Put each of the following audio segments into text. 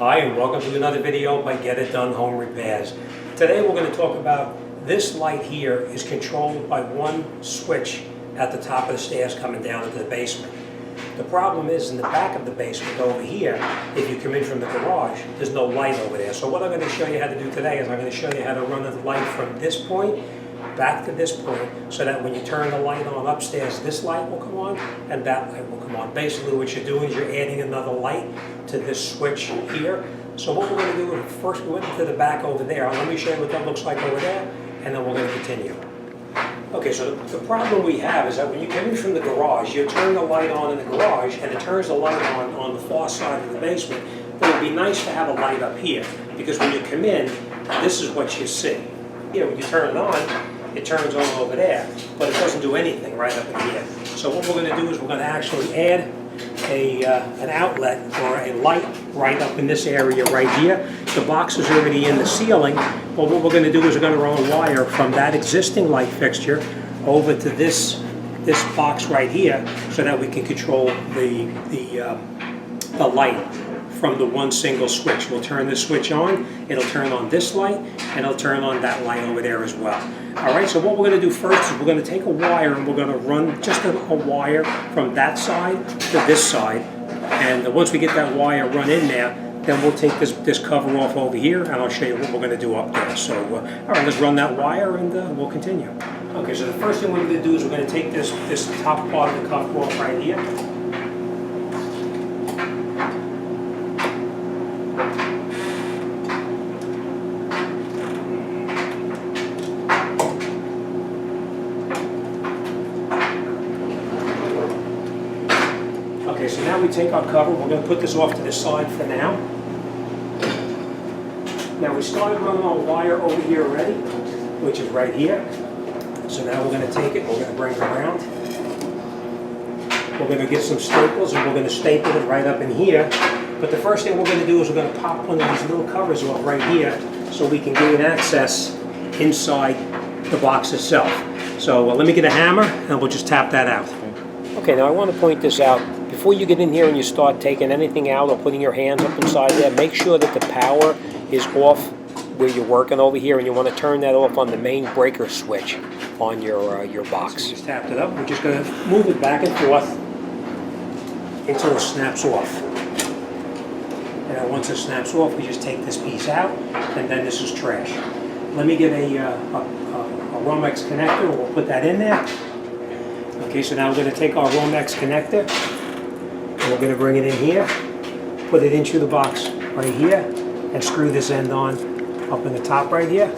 Hi, and welcome to another video by Get It Done Home Repairs. Today we're going to talk about this light here is controlled by one switch at the top of the stairs coming down into the basement. The problem is in the back of the basement over here, if you come in from the garage, there's no light over there. So what I'm going to show you how to do today is I'm going to show you how to run the light from this point back to this point, so that when you turn the light on upstairs, this light will come on and that light will come on. Basically what you're doing is you're adding another light to this switch here. So what we're going to do is first we went into the back over there. Let me show you what that looks like over there, and then we're going to continue. Okay, so the problem we have is that when you come in from the garage, you turn the light on in the garage and it turns the light on the far side of the basement. But it would be nice to have a light up here, because when you come in, this is what you see. Here, when you turn it on, it turns on over there, but it doesn't do anything right up in here. So what we're going to do is we're going to actually add an outlet or a light right up in this area right here. The box is already in the ceiling, but what we're going to do is we're going to run a wire from that existing light fixture over to this box right here, so that we can control the light from the one single switch. We'll turn this switch on, it'll turn on this light, and it'll turn on that light over there as well. Alright, so what we're going to do first is we're going to take a wire and we're going to run just a wire from that side to this side. And once we get that wire run in there, then we'll take this cover off over here, and I'll show you what we're going to do up there. So, alright, let's run that wire and we'll continue. Okay, so the first thing we're going to do is we're going to take this top part of the cuff off right here. Okay, so now we take our cover, we're going to put this off to the side for now. Now we started running our wire over here already, which is right here. So now we're going to take it, we're going to bring it around. We're going to get some staples and we're going to staple it right up in here. But the first thing we're going to do is we're going to pop one of these little covers off right here so we can gain access inside the box itself. So let me get a hammer and we'll just tap that out. Okay, now I want to point this out. Before you get in here and you start taking anything out or putting your hands up inside there, make sure that the power is off where you're working over here, and you want to turn that off on the main breaker switch on your box. So just tapped it up. We're just going to move it back and forth until it snaps off. And then once it snaps off, we just take this piece out, and then this is trash. Let me get a Romex connector, and we'll put that in there. Okay, so now we're going to take our Romex connector, and we're going to bring it in here, put it into the box right here, and screw this end on up in the top right here.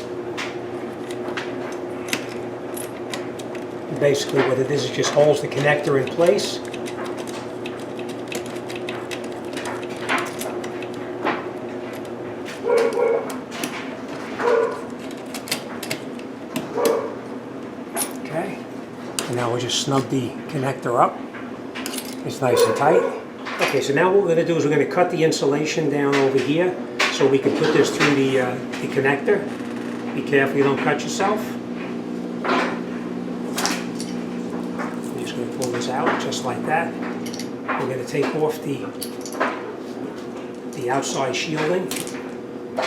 And basically what it is just holds the connector in place. Okay, and now we'll just snug the connector up. It's nice and tight. Okay, so now what we're going to do is we're going to cut the insulation down over here so we can put this through the connector. Be careful you don't cut yourself. I'm just going to pull this out just like that. We're going to take off the outside shielding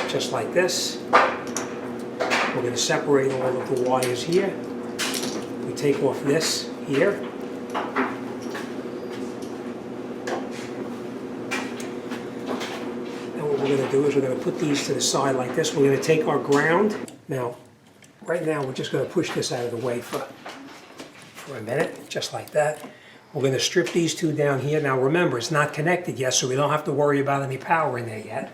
just like this. We're going to separate all of the wires here. We take off this here. What we're going to do is we're going to put these to the side like this. We're going to take our ground. Now, right now we're just going to push this out of the way for a minute, just like that. We're going to strip these two down here. Now remember, it's not connected yet, so we don't have to worry about any power in there yet.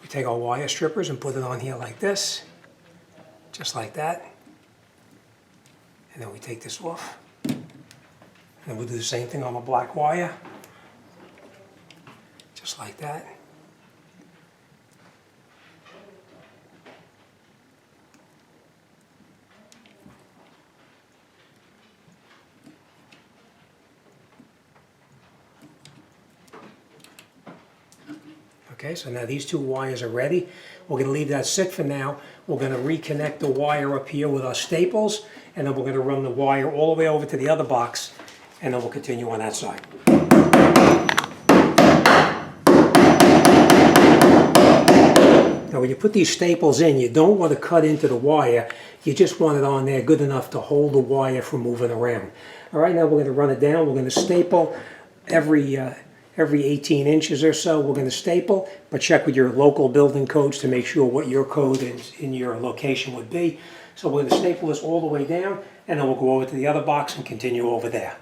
We take our wire strippers and put it on here like this, just like that. And then we take this off. And we'll do the same thing on the black wire, just like that. Okay, so now these two wires are ready. We're going to leave that sit for now. We're going to reconnect the wire up here with our staples, and then we're going to run the wire all the way over to the other box, and then we'll continue on that side. Now when you put these staples in, you don't want to cut into the wire. You just want it on there good enough to hold the wire from moving around. All right, now we're going to run it down. We're going to staple every 18 inches or so. We're going to staple, but check with your local building codes to make sure what your code in your location would be. So we're going to staple this all the way down, and then we'll go over to the other box and continue over there.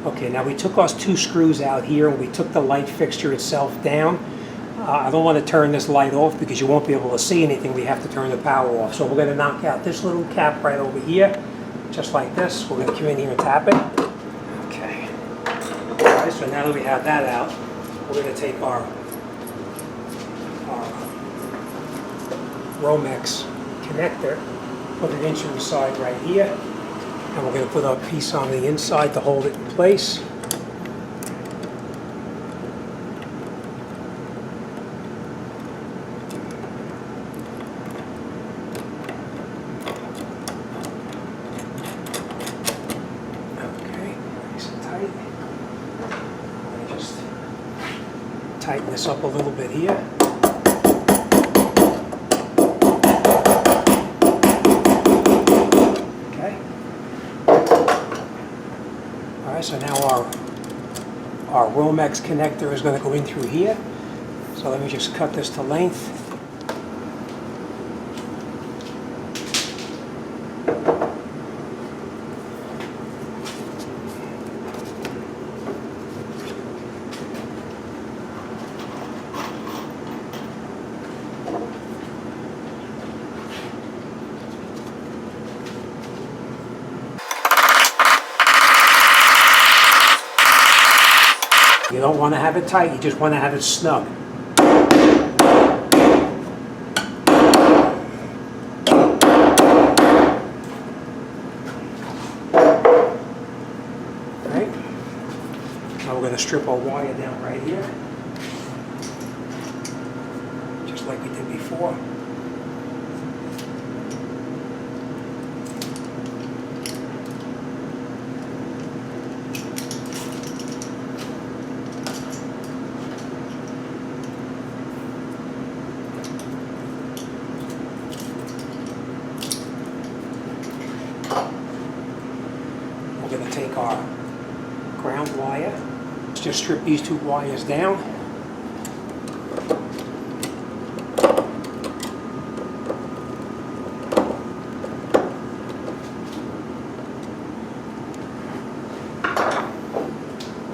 Okay, now we took our 2 screws out here and we took the light fixture itself down. I don't want to turn this light off because you won't be able to see anything. We have to turn the power off. So we're going to knock out this little cap right over here, just like this. We're going to come in here and tap it. Okay. All right, so now that we have that out, we're going to take our Romex connector, put it into the side right here, and we're going to put our piece on the inside to hold it in place. Okay, nice and tight. Let me just tighten this up a little bit here. So now our Romex connector is going to go in through here. So let me just cut this to length. You don't want to have it tight, you just want to have it snug. Okay. Now we're going to strip our wire down right here, just like we did before. We're going to take our ground wire, let's just strip these 2 wires down.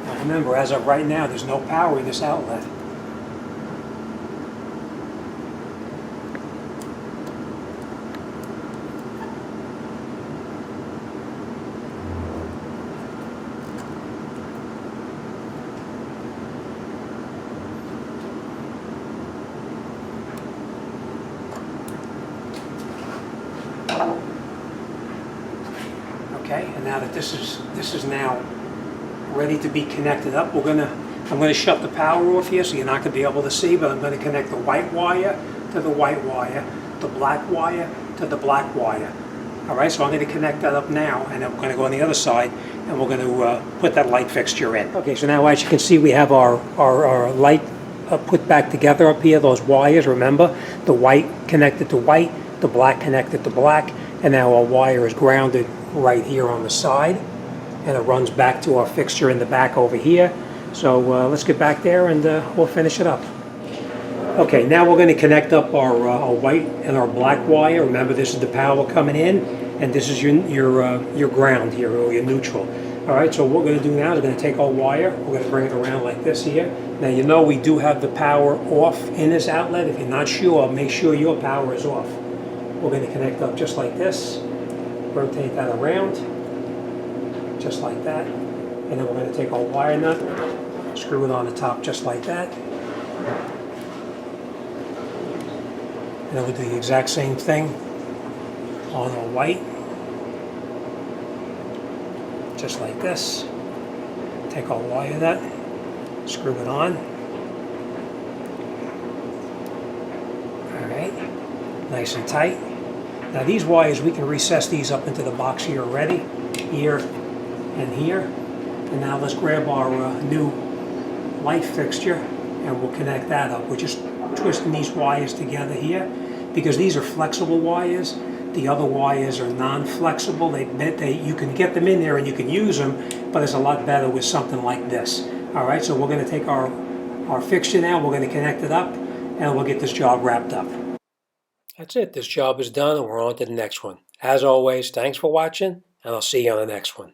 Now remember, as of right now, there's no power in this outlet. Okay, and now that this is now ready to be connected up, I'm going to shut the power off here so you're not going to be able to see, but I'm going to connect the white wire to the white wire, the black wire to the black wire. All right, so I'm going to connect that up now, and then we're going to go on the other side, and we're going to put that light fixture in. Okay, so now as you can see, we have our light put back together up here, those wires, remember? The white connected to white, the black connected to black, and now our wire is grounded right here on the side, and it runs back to our fixture in the back over here. So let's get back there and we'll finish it up. Okay, now we're going to connect up our white and our black wire. Remember, this is the power coming in, and this is your ground here, or your neutral. All right, so what we're going to do now is we're going to take our wire, we're going to bring it around like this here. Now you know we do have the power off in this outlet. If you're not sure, make sure your power is off. We're going to connect up just like this, rotate that around, just like that, and then we're going to take our wire nut, screw it on the top just like that, and then we'll do the exact same thing on the white. Just like this. Take our wire that, screw it on. Alright, nice and tight. Now these wires, we can recess these up into the box here already, here and here. And now let's grab our new light fixture and we'll connect that up. We're just twisting these wires together here because these are flexible wires. The other wires are non-flexible. You can get them in there and you can use them, but it's a lot better with something like this. All right, so we're going to take our fixture now, we're going to connect it up, and we'll get this job wrapped up. That's it. This job is done, and we're on to the next one. As always, thanks for watching, and I'll see you on the next one.